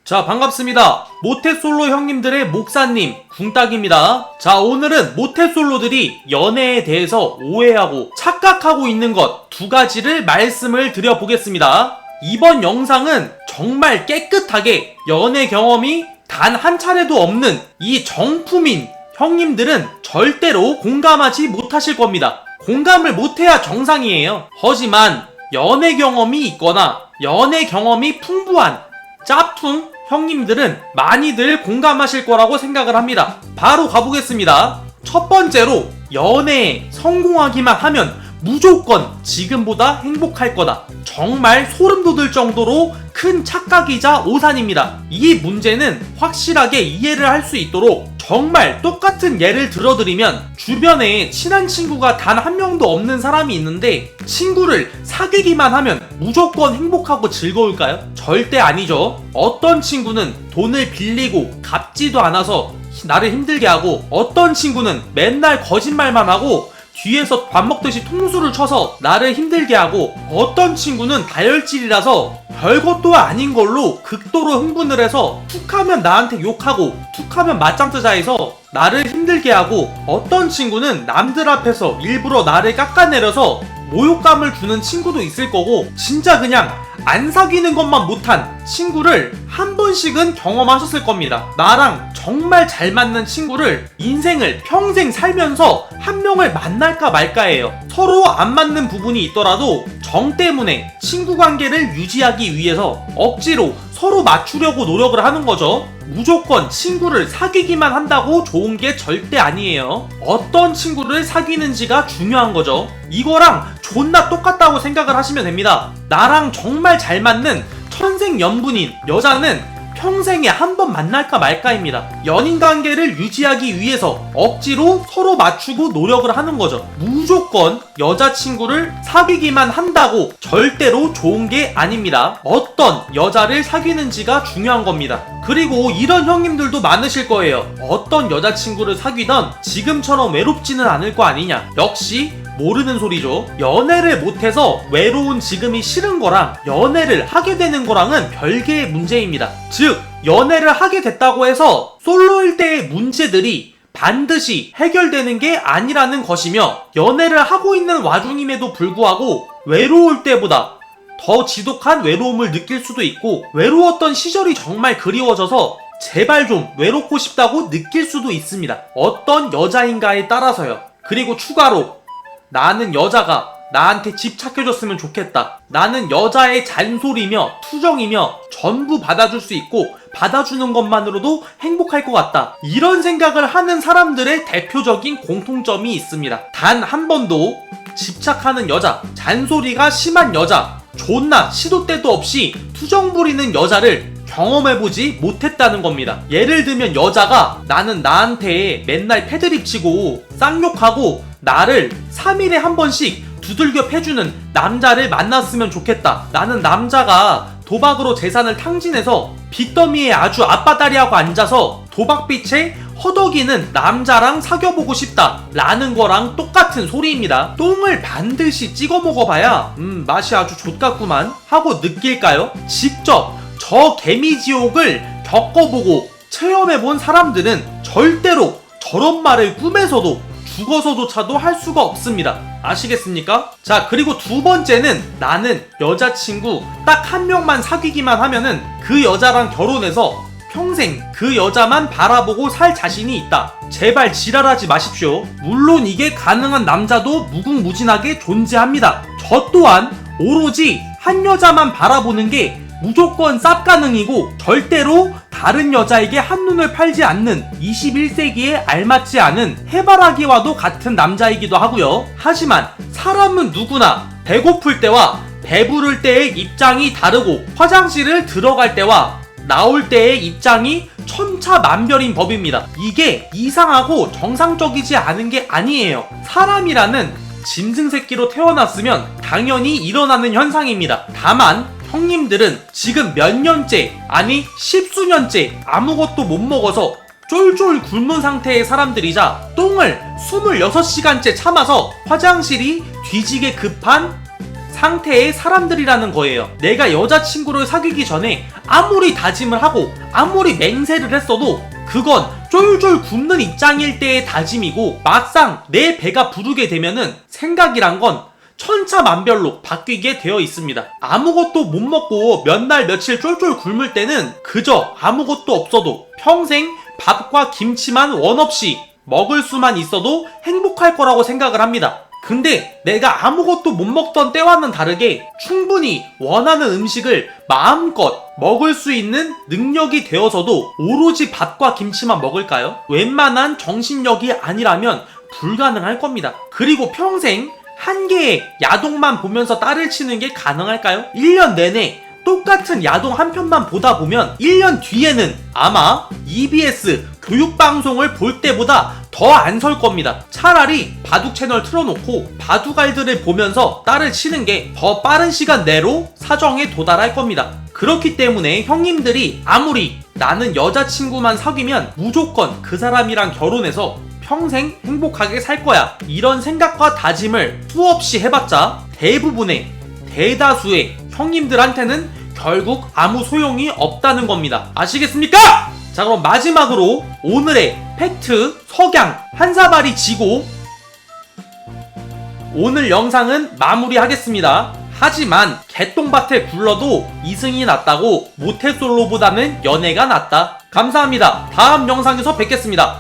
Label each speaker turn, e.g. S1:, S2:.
S1: 자, 반갑습니다. 모태솔로 형님들의 목사님 궁딱입니다. 자, 오늘은 모태솔로들이 연애에 대해서 오해하고 착각하고 있는 것 두 가지를 말씀을 드려보겠습니다. 이번 영상은 정말 깨끗하게 연애 경험이 단 한 차례도 없는 이 정품인 형님들은 절대로 공감하지 못하실 겁니다. 공감을 못해야 정상이에요. 하지만 연애 경험이 있거나 연애 경험이 풍부한 짭퉁 형님들은 많이들 공감하실 거라고 생각을 합니다. 바로 가보겠습니다. 첫 번째로 연애에 성공하기만 하면 무조건 지금보다 행복할 거다. 정말 소름 돋을 정도로 큰 착각이자 오산입니다. 이 문제는 확실하게 이해를 할 수 있도록 정말 똑같은 예를 들어드리면, 주변에 친한 친구가 단 한 명도 없는 사람이 있는데 친구를 사귀기만 하면 무조건 행복하고 즐거울까요? 절대 아니죠. 어떤 친구는 돈을 빌리고 갚지도 않아서 나를 힘들게 하고, 어떤 친구는 맨날 거짓말만 하고 뒤에서 밥 먹듯이 통수를 쳐서 나를 힘들게 하고, 어떤 친구는 다혈질이라서 별것도 아닌 걸로 극도로 흥분을 해서 툭하면 나한테 욕하고 툭하면 맞짱 뜨자 해서 나를 힘들게 하고, 어떤 친구는 남들 앞에서 일부러 나를 깎아내려서 모욕감을 주는 친구도 있을 거고, 진짜 그냥 안 사귀는 것만 못한 친구를 한 번씩은 경험하셨을 겁니다. 나랑 정말 잘 맞는 친구를 인생을 평생 살면서 한 명을 만날까 말까예요. 서로 안 맞는 부분이 있더라도 정 때문에 친구 관계를 유지하기 위해서 억지로 서로 맞추려고 노력을 하는 거죠. 무조건 친구를 사귀기만 한다고 좋은 게 절대 아니에요. 어떤 친구를 사귀는지가 중요한 거죠. 이거랑 존나 똑같다고 생각을 하시면 됩니다. 나랑 정말 잘 맞는 천생연분인 여자는 평생에 한 번 만날까 말까입니다. 연인 관계를 유지하기 위해서 억지로 서로 맞추고 노력을 하는 거죠. 무조건 여자친구를 사귀기만 한다고 절대로 좋은 게 아닙니다. 어떤 여자를 사귀는지가 중요한 겁니다. 그리고 이런 형님들도 많으실 거예요. 어떤 여자친구를 사귀던 지금처럼 외롭지는 않을 거 아니냐. 역시 모르는 소리죠. 연애를 못해서 외로운 지금이 싫은 거랑 연애를 하게 되는 거랑은 별개의 문제입니다. 즉, 연애를 하게 됐다고 해서 솔로일 때의 문제들이 반드시 해결되는 게 아니라는 것이며, 연애를 하고 있는 와중임에도 불구하고 외로울 때보다 더 지독한 외로움을 느낄 수도 있고, 외로웠던 시절이 정말 그리워져서 제발 좀 외롭고 싶다고 느낄 수도 있습니다. 어떤 여자인가에 따라서요. 그리고 추가로 나는 여자가 나한테 집착해줬으면 좋겠다. 나는 여자의 잔소리며 투정이며 전부 받아줄 수 있고 받아주는 것만으로도 행복할 것 같다. 이런 생각을 하는 사람들의 대표적인 공통점이 있습니다. 단 한 번도 집착하는 여자, 잔소리가 심한 여자, 존나 시도 때도 없이 투정 부리는 여자를 경험해보지 못했다는 겁니다. 예를 들면 여자가 나는 나한테 맨날 패드립 치고 쌍욕하고 나를 3일에 한 번씩 두들겨 패주는 남자를 만났으면 좋겠다. 나는 남자가 도박으로 재산을 탕진해서 빚더미에 아주 앞바다리하고 앉아서 도박빛에 허덕이는 남자랑 사귀어보고 싶다 라는 거랑 똑같은 소리입니다. 똥을 반드시 찍어 먹어봐야 맛이 아주 좆같구만 하고 느낄까요? 직접 저 개미지옥을 겪어보고 체험해본 사람들은 절대로 저런 말을 꿈에서도 죽어서조차도 할 수가 없습니다. 아시겠습니까? 자, 그리고 두 번째는 나는 여자친구 딱 한 명만 사귀기만 하면은 그 여자랑 결혼해서 평생 그 여자만 바라보고 살 자신이 있다. 제발 지랄하지 마십시오. 물론 이게 가능한 남자도 무궁무진하게 존재합니다. 저 또한 오로지 한 여자만 바라보는 게 무조건 쌉가능이고 절대로 다른 여자에게 한눈을 팔지 않는 21세기에 알맞지 않은 해바라기와도 같은 남자이기도 하고요. 하지만 사람은 누구나 배고플 때와 배부를 때의 입장이 다르고, 화장실을 들어갈 때와 나올 때의 입장이 천차만별인 법입니다. 이게 이상하고 정상적이지 않은 게 아니에요. 사람이라는 짐승 새끼로 태어났으면 당연히 일어나는 현상입니다. 다만 형님들은 지금 몇 년째, 아니 십수년째 아무것도 못 먹어서 쫄쫄 굶은 상태의 사람들이자 똥을 26시간째 참아서 화장실이 뒤지게 급한 상태의 사람들이라는 거예요. 내가 여자친구를 사귀기 전에 아무리 다짐을 하고 아무리 맹세를 했어도 그건 쫄쫄 굶는 입장일 때의 다짐이고, 막상 내 배가 부르게 되면은 생각이란 건 천차만별로 바뀌게 되어 있습니다. 아무것도 못 먹고 몇 날 며칠 쫄쫄 굶을 때는 그저 아무것도 없어도 평생 밥과 김치만 원 없이 먹을 수만 있어도 행복할 거라고 생각을 합니다. 근데 내가 아무것도 못 먹던 때와는 다르게 충분히 원하는 음식을 마음껏 먹을 수 있는 능력이 되어서도 오로지 밥과 김치만 먹을까요? 웬만한 정신력이 아니라면 불가능할 겁니다. 그리고 평생 한 개의 야동만 보면서 딸을 치는 게 가능할까요? 1년 내내 똑같은 야동 한 편만 보다 보면 1년 뒤에는 아마 EBS 교육방송을 볼 때보다 더 안 설 겁니다. 차라리 바둑 채널 틀어놓고 바둑알들을 보면서 딸을 치는 게 더 빠른 시간 내로 사정에 도달할 겁니다. 그렇기 때문에 형님들이 아무리 나는 여자친구만 사귀면 무조건 그 사람이랑 결혼해서 평생 행복하게 살 거야, 이런 생각과 다짐을 수없이 해봤자 대부분의 대다수의 형님들한테는 결국 아무 소용이 없다는 겁니다. 아시겠습니까? 자, 그럼 마지막으로 오늘의 팩트 석양 한 사발이 지고 오늘 영상은 마무리하겠습니다. 하지만 개똥밭에 굴러도 이승이 낫다고 모태솔로보다는 연애가 낫다. 감사합니다. 다음 영상에서 뵙겠습니다.